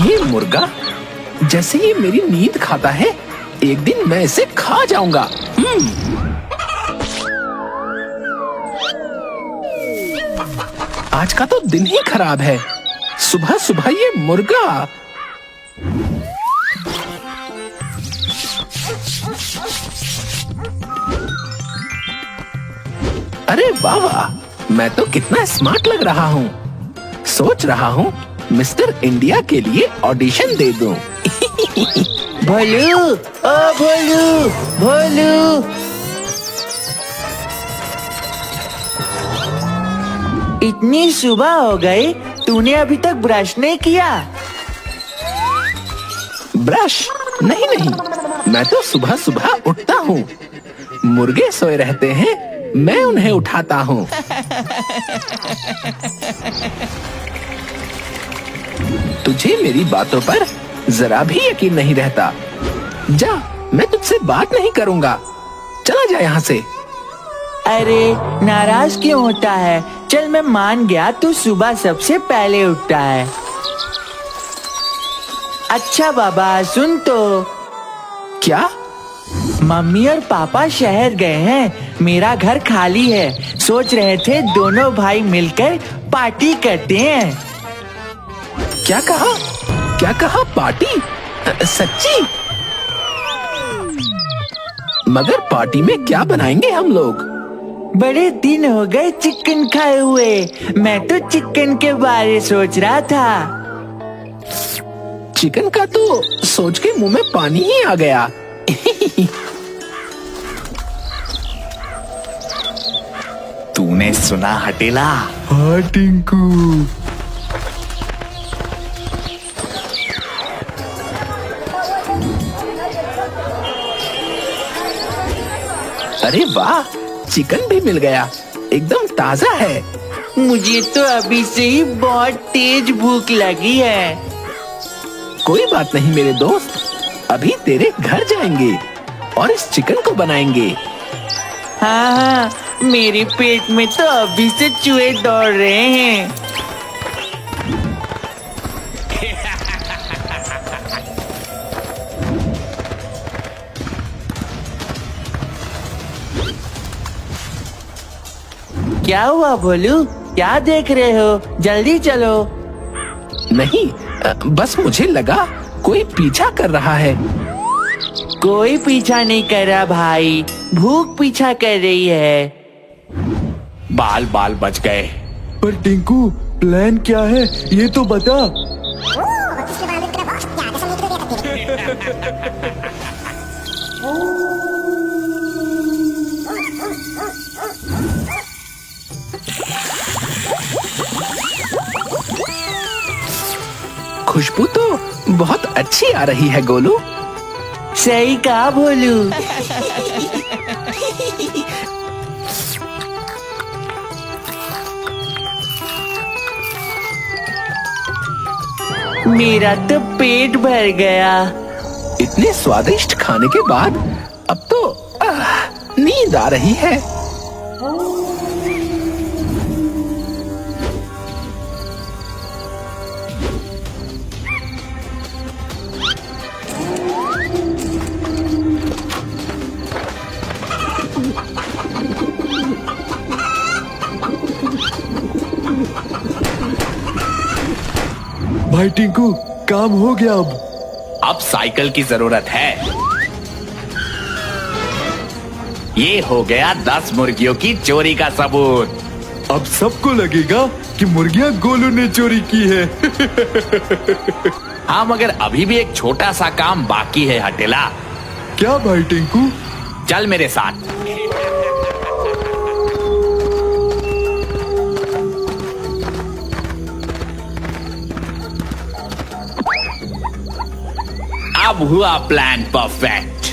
ये मुर्गा जैसे ये मेरी नींद खाता है, एक दिन मैं इसे खा जाऊंगा। आज का तो दिन ही खराब है। सुबह सुबह ये मुर्गा। अरे वाह वाह, मैं तो कितना स्मार्ट लग रहा हूँ। सोच रहा हूँ मिस्टर इंडिया के लिए ऑडिशन दे दूं। भोलू, ओ भोलू, भोलू। इतनी सुबह हो गई, तूने अभी तक ब्रश नहीं किया? ब्रश? नहीं नहीं, मैं तो सुबह सुबह उठता हूँ। मुर्गे सोए रहते हैं, मैं उन्हें उठाता हूँ। तुझे मेरी बातों पर जरा भी यकीन नहीं रहता। जा, मैं तुझसे बात नहीं करूँगा। चला जा यहाँ से। अरे नाराज क्यों होता है? चल मैं मान गया तू सुबह सबसे पहले उठता है। अच्छा बाबा सुन तो। क्या? मम्मी और पापा शहर गए हैं, मेरा घर खाली है। सोच रहे थे दोनों भाई मिलकर पार्टी करते हैं। क्या कहा? क्या कहा? पार्टी? सच्ची? मगर पार्टी में क्या बनाएंगे हम लोग? बड़े दिन हो गए चिकन खाए हुए। मैं तो चिकन के बारे सोच रहा था। चिकन का तो सोच के मुंह में पानी ही आ गया। तूने सुना हटेला? हाँ टिंकू। अरे वाह, चिकन भी मिल गया, एकदम ताजा है। मुझे तो अभी से ही बहुत तेज भूख लगी है। कोई बात नहीं मेरे दोस्त, अभी तेरे घर जाएंगे और इस चिकन को बनाएंगे। हाँ हाँ, मेरे पेट में तो अभी से चूहे दौड़ रहे हैं। क्या हुआ भोलू? क्या देख रहे हो? जल्दी चलो। नहीं, बस मुझे लगा कोई पीछा कर रहा है। कोई पीछा नहीं कर रहा भाई, भूख पीछा कर रही है। बाल बाल बच गए। पर टिंकू प्लान क्या है ये तो बता। खुशबू तो बहुत अच्छी आ रही है गोलू। सही कहा भोलू। मेरा तो पेट भर गया। इतने स्वादिष्ट खाने के बाद अब तो नींद आ रही है। भाई टिंकू काम हो गया। अब साइकिल की जरूरत है। ये हो गया 10 मुर्गियों की चोरी का सबूत। अब सबको लगेगा कि मुर्गियां गोलू ने चोरी की है। हाँ, मगर अभी भी एक छोटा सा काम बाकी है हटेला। क्या भाई टिंकू? चल मेरे साथ। अब हुआ प्लान परफेक्ट।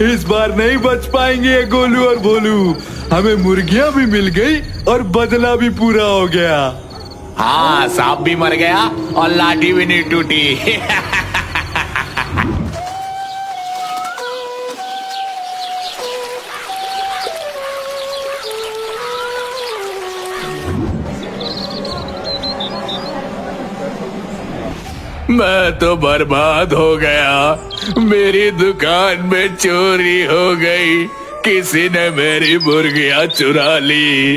इस बार नहीं बच पाएंगे गोलू और भोलू। हमें मुर्गियां भी मिल गई और बदला भी पूरा हो गया। हाँ, सांप भी मर गया और लाठी भी नहीं टूटी। मैं तो बर्बाद हो गया। मेरी दुकान में चोरी हो गई। किसी ने मेरी मुर्गियां चुरा ली।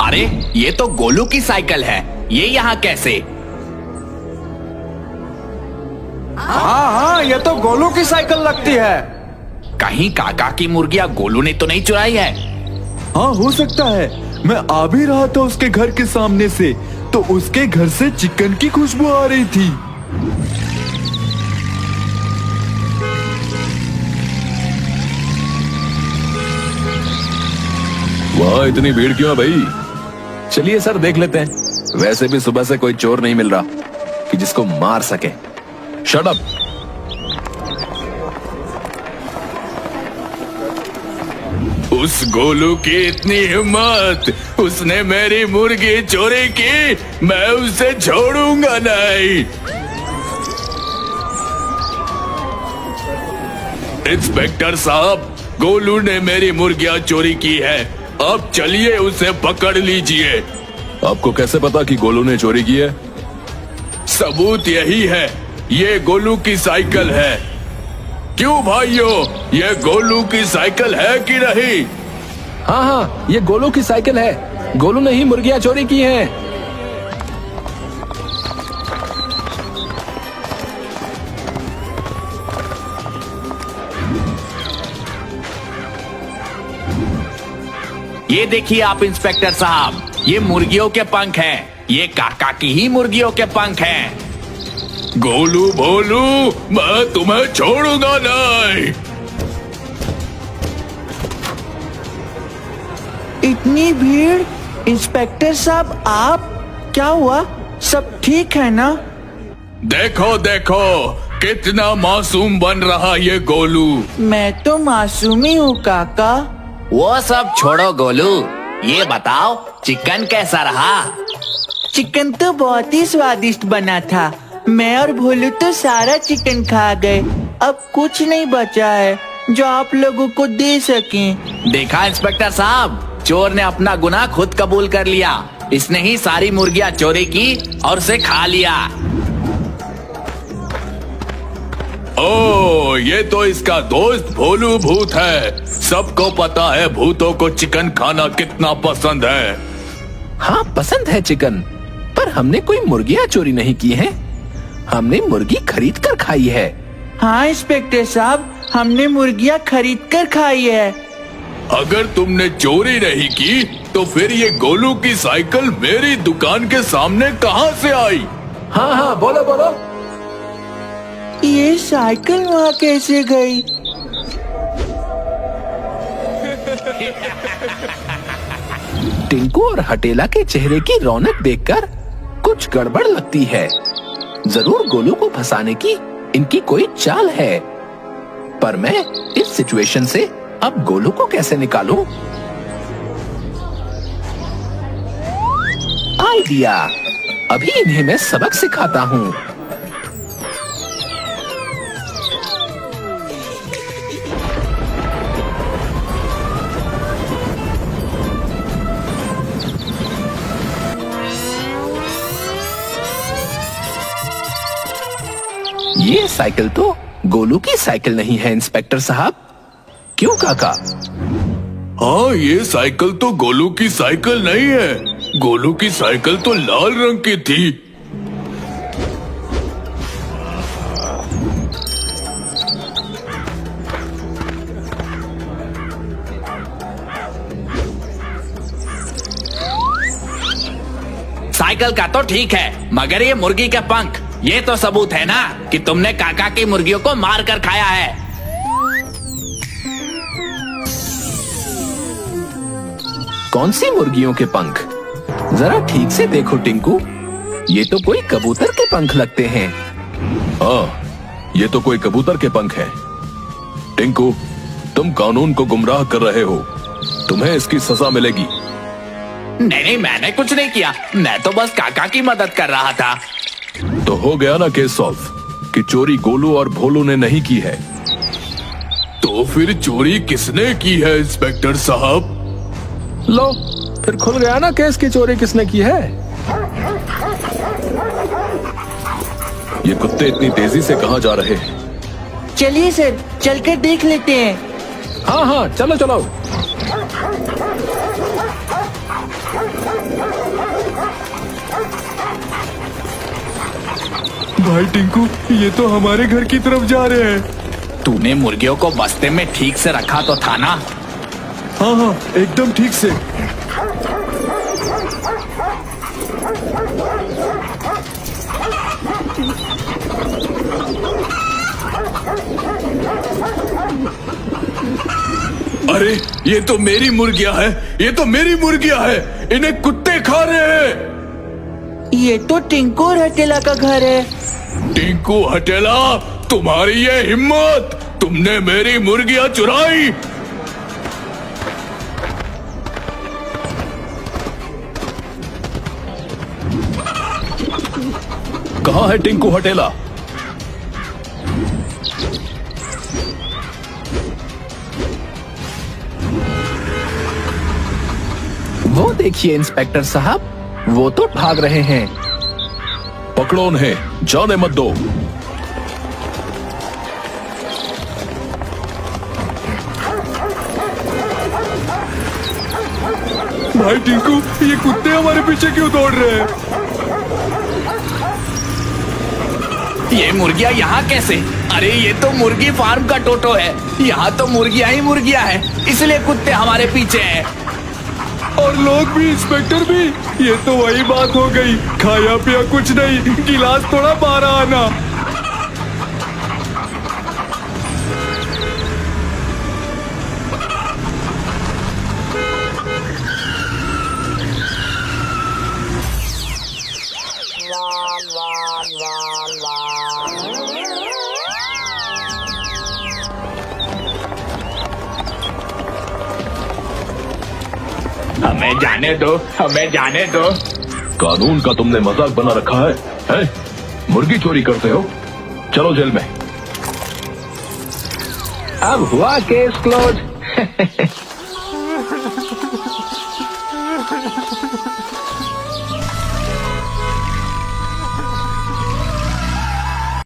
अरे ये तो गोलू की साइकिल है। ये यहाँ कैसे? हाँ, ये तो गोलू की साइकिल लगती है। कहीं काका की मुर्गियां गोलू ने तो नहीं चुराई है? हाँ, हो सकता है। मैं आ भी रहा था उसके घर के सामने से, तो उसके घर से चिकन की खुशबू आ रही थी। वहाँ इतनी भीड़ क्यों है भाई? चलिए सर देख लेते हैं। वैसे भी सुबह से कोई चोर नहीं मिल रहा कि जिसको मार सके। Shut up. उस गोलू की इतनी हिम्मत, उसने मेरी मुर्गी चोरी की। मैं उसे छोड़ूंगा नहीं। इंस्पेक्टर साहब, गोलू ने मेरी मुर्गियां चोरी की है। अब चलिए उसे पकड़ लीजिए। आपको कैसे पता कि गोलू ने चोरी की है? सबूत यही है। ये गोलू की साइकिल है। क्यों भाइयों, ये गोलू की साइकिल है कि नहीं? हाँ हाँ, ये गोलू की साइकिल है। गोलू ने ही मुर्गियां चोरी की हैं। ये देखिए आप इंस्पेक्टर साहब, ये मुर्गियों के पंख हैं। ये काका की ही मुर्गियों के पंख हैं। गोलू भोलू, मैं तुम्हें छोड़ूंगा नहीं। इतनी भीड़। इंस्पेक्टर साहब, आप क्या हुआ? सब ठीक है ना? देखो देखो, कितना मासूम बन रहा ये गोलू। मैं तो मासूम ही हूँ काका। वो सब छोड़ो गोलू, ये बताओ चिकन कैसा रहा? चिकन तो बहुत ही स्वादिष्ट बना था। मैं और भोलू तो सारा चिकन खा गए। अब कुछ नहीं बचा है जो आप लोगों को दे सकें। देखा इंस्पेक्टर साहब, चोर ने अपना गुनाह खुद कबूल कर लिया। इसने ही सारी मुर्गियां चोरी की और उसे खा लिया। ओ, ये तो इसका दोस्त भोलू भूत है। सबको पता है भूतों को चिकन खाना कितना पसंद है। हाँ, पसंद है चिकन, पर हमने कोई मुर्गियां चोरी नहीं की हैं। हमने मुर्गी खरीद कर खाई है। हाँ इंस्पेक्टर साहब, हमने मुर्गियाँ खरीद कर खाई है। अगर तुमने चोरी नहीं की तो फिर ये गोलू की साइकिल मेरी दुकान के सामने कहाँ से आई? हाँ हाँ, बोलो बोलो। ये साइकिल वहाँ कैसे गई? टिंकू और हटेला के चेहरे की रौनक देखकर कुछ गड़बड़ लगती है। जरूर गोलू को फंसाने की इनकी कोई चाल है। पर मैं इस सिचुएशन से अब गोलू को कैसे निकालूं? आइडिया! अभी इन्हें मैं सबक सिखाता हूँ। ये साइकिल तो गोलू की साइकिल नहीं है इंस्पेक्टर साहब। क्यों काका? हाँ, ये साइकिल तो गोलू की साइकिल नहीं है। गोलू की साइकिल तो लाल रंग की थी। साइकिल का तो ठीक है, मगर ये मुर्गी के पंख, ये तो सबूत है ना कि तुमने काका की मुर्गियों को मार कर खाया है। कौन सी मुर्गियों के पंख? जरा ठीक से देखो टिंकू, ये तो कोई कबूतर के पंख लगते हैं। हाँ, ये तो कोई कबूतर के पंख हैं। टिंकू, तुम कानून को गुमराह कर रहे हो। तुम्हें इसकी सजा मिलेगी। नहीं नहीं, मैंने कुछ नहीं किया। मैं तो बस काका की मदद कर रहा था। तो हो गया ना केस सॉल्व कि चोरी गोलू और भोलू ने नहीं की है। तो फिर चोरी किसने की है इंस्पेक्टर साहब? लो, फिर खुल गया ना केस की चोरी किसने की है। ये कुत्ते इतनी तेजी से कहाँ जा रहे हैं? चलिए सर, चलकर देख लेते हैं। हाँ हाँ, चलो चलो। भाई टिंकू, ये तो हमारे घर की तरफ जा रहे हैं। तूने मुर्गियों को बस्ते में ठीक से रखा तो था ना? हाँ हाँ, एकदम ठीक से। अरे ये तो मेरी मुर्गियां है, ये तो मेरी मुर्गियां है, इन्हें कुत्ते खा रहे हैं। ये तो टिंकू और हटेला का घर है। टिंकू हटेला, तुम्हारी ये हिम्मत, तुमने मेरी मुर्गियां चुराई। कहाँ है टिंकू हटेला? वो देखिए इंस्पेक्टर साहब, वो तो भाग रहे हैं। पकड़ो उन्हें, जाने मत दो। भाई टिंकू, ये कुत्ते हमारे पीछे क्यों दौड़ रहे हैं? ये मुर्गियां यहाँ कैसे? अरे ये तो मुर्गी फार्म का टोटो है, यहाँ तो मुर्गियां ही मुर्गियां हैं, इसलिए कुत्ते हमारे पीछे हैं। और लोग भी, इंस्पेक्टर भी। ये तो वही बात हो गई, खाया पिया कुछ नहीं, गिलास थोड़ा बाहर आना। हमें जाने दो, हमें जाने दो। कानून का तुमने मजाक बना रखा है, हैं? मुर्गी चोरी करते हो, चलो जेल में। अब हुआ केस क्लोज।